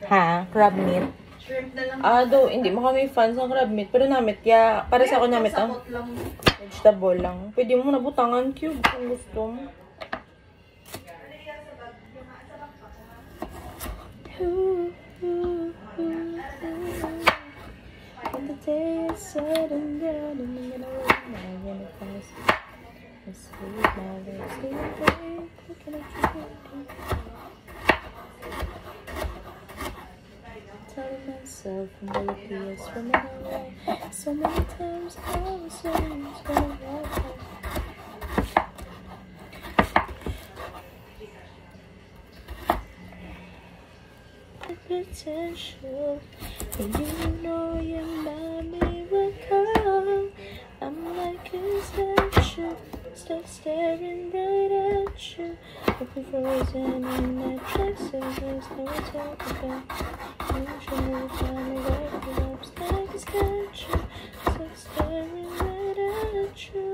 Ha? Crab meat? Shrimp na lang. Do, hindi mo kami fans ng crab meat. Pero namit, ya, para sa ako namit, vegetable lang. Pwede mo nabutangan cube kung gusto mo. When the day is said and done, and I'm gonna let my universe sleep my legs, sleep awake, looking at you. Telling myself I'm the luckiest woman alive. So many times I was saying it's gonna work out. Potential, and you know you're my miracle. I'm like a statue, stuck staring right at you. If we frozen in my tracks, there's no talk about. You should never find me right up, like a statue, stuck staring right at you.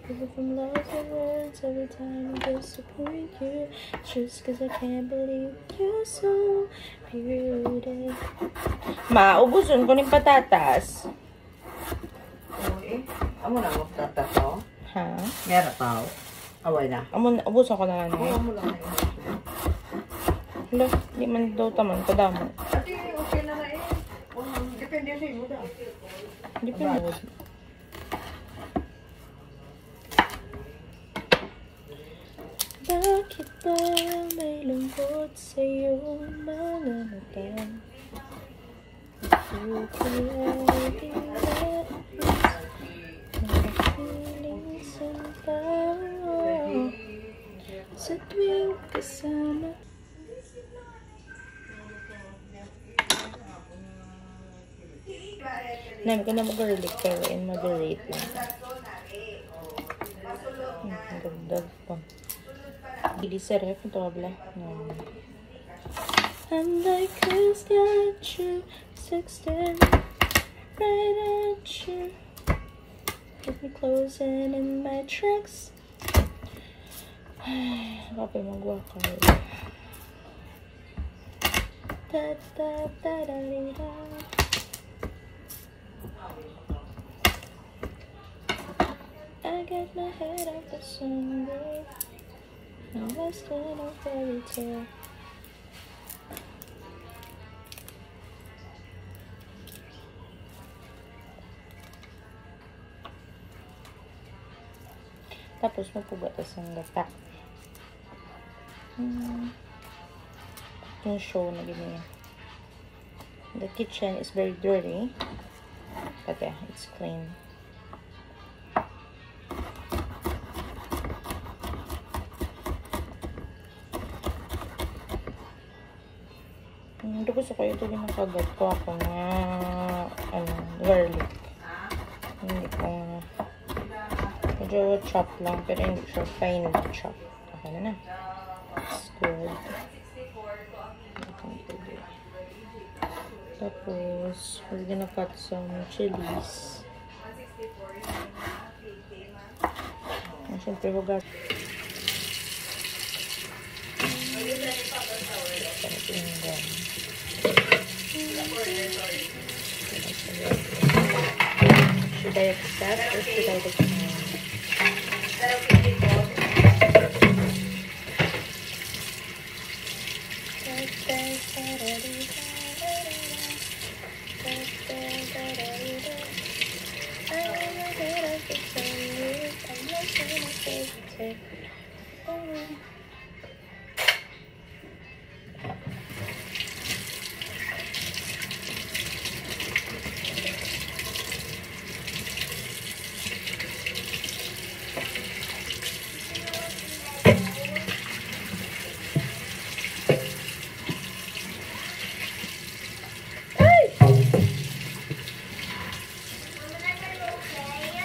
Even from lots of words, every time I disappoint you, just cause I can't believe you're so beautiful. Ma, ubusun ko ng patatas. Okay. Amo na ang patatas to? Ha? Meron pa. Away na. Ubusun ko na lang eh. Amo lang na Hala, di man daw taman, kadamo. Ate, okay na na eh. Depende sa iyo daw. Depende. Bakit ba may lungkot sa iyong mga mata? You creating that mga feelings ang tao sa tuwing kasama. Namin ko na mag-garlic pero in moderate lang. Magdagdag pa. Hindi sa ref ito kabla. I'm like a statue, stuck staring right at you. Get me closing in my tracks. Kapag mag-wakal. Da da da da da. I get my head out the sunroof. I'm lost in a fairy tale. Tapos mapugatas ang gata. Yung show na ganyan. The kitchen is very dirty. But yeah, it's clean. Hindi gusto ko ito ginakagat ko ako nga garlic. Hindi ko nga medyo chop lang pero hindi siya fine chop. Okay na na. It's good. Tapos we're gonna cut some chilies. And syempre hugas. Should I accept or should I decline?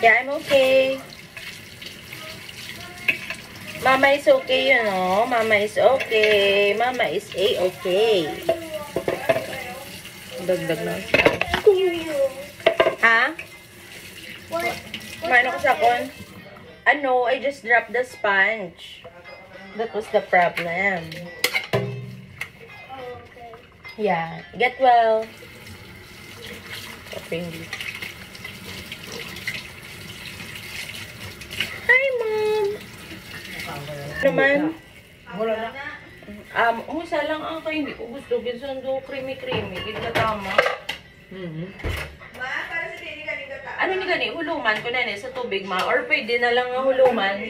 Yeah, I'm okay. Mama is okay, you know. Mama is okay. Mama is A-okay. Dagdag na. Ha? Kumain ako sa kon. Ano, I just dropped the sponge. That was the problem. Yeah. Get well. Friendly. Hi, Mom! Naman? Wala na. Umusa lang ako. Hindi ko gusto. Ginsundo, creamy-creamy. Hindi na tama. Ano ni gani? Huluman ko na sa tubig, ma? Or pwede na lang ang huluman?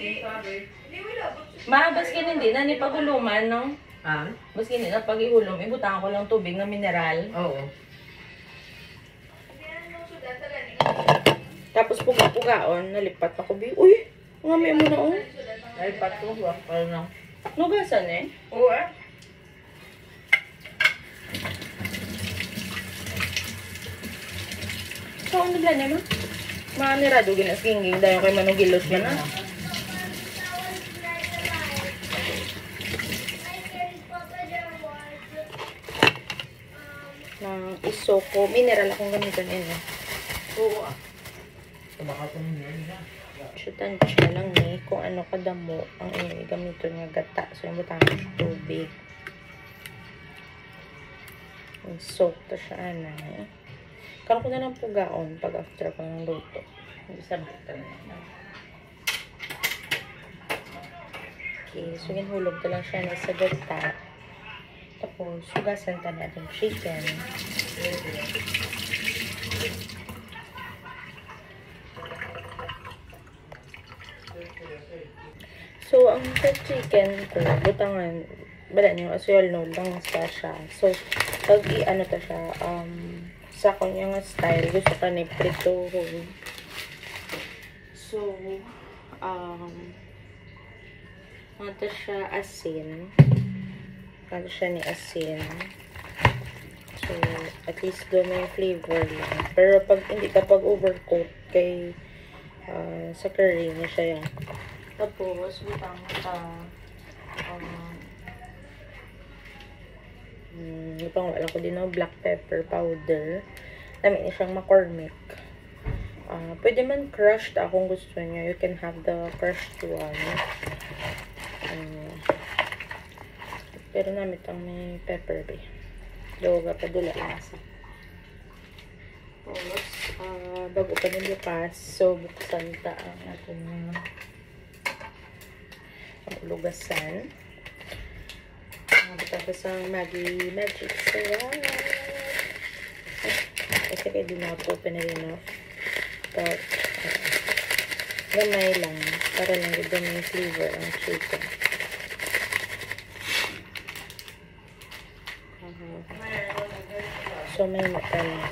Ma, baskin hindi na ni paghuluman, no? Baskin hindi na paghihulom. Ibutang ko lang tubig na mineral. Oo. Tapos puga-pugaon, nalipat ako. Uy! Ngami mo na, oh. Nalipat ko. Wala na. Nugasan eh. Oo eh. So, ano ba niya, ma? Maanirado ginasinging dahil kay manugilos niya na. Nang isoko. Mineral akong gamitan eh. Oo ah. Baka ito niya. Shootan siya lang ni kung ano kadamo ang gamito niya gata. So, yung butang tubig. Soak to siya, anay. Karoon ko na lang pugaon pag after ko ng luto. Hindi sa bata na. Okay, so ginhulog ko lang siya na sa gata. Tapos, sugasan ta na itong chicken. So, ang sa chicken ko, butangan, bala niyo, as you all know, lang siya. So, pag i-ano ta siya, sa kanya nga style, gusto ka ni prito. So, ano siya asin. Ano siya ni asin. So, at least do may flavor lang. Pero pag hindi kapag overcoat kay sa curry niya siya yan. Tapos, butang ka pang wala ko din ng black pepper powder. Dami niya siyang McCormick. Pwede man crushed kung gusto niya. You can have the crushed one. Pero namit ang may pepper ba. Doga pa dula lang sa. Tapos, bago pa nung bukas. So, buksan ta ang ating lugasan. Tapos ang Maggi Magic Sarap. Kasi kayo di na-open na rin off. But, gamay lang. Para lang ganda may flavor ang chicken. So, may mata na.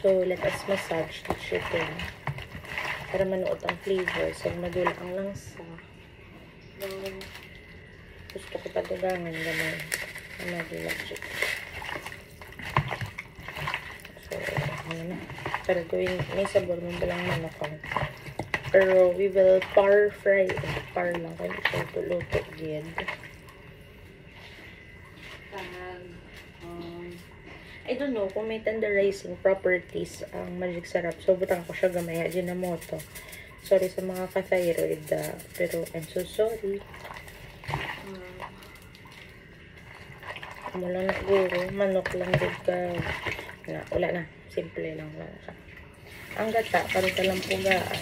So, let us massage the chicken. Para manuot ang flavor. So, madula ang langsa. Gusto ko patugangan gamay. Maggi Magic. So, ano na. Para gawin, may sabor mo balang manok ko. Pero, we will par fry. Par lang. Kaya hindi siya luto again. I don't know kung may tenderizing properties ang Magic Sarap. So, butang ko siya gamay. Ajinomoto. Sorry sa mga ka-thyroid. Pero, I'm so sorry. Mula na siguro. Manok lang din ka. Wala na. Simple lang siya. Ang gata, parang talang pugaan.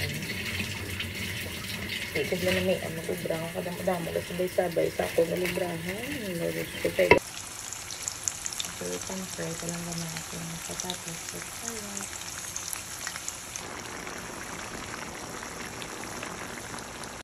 Hindi ko na may ubrang ako. Kadamo ko sabay-sabay sa ako na librahan. So, pang fry ko lang naman natin sa tapos.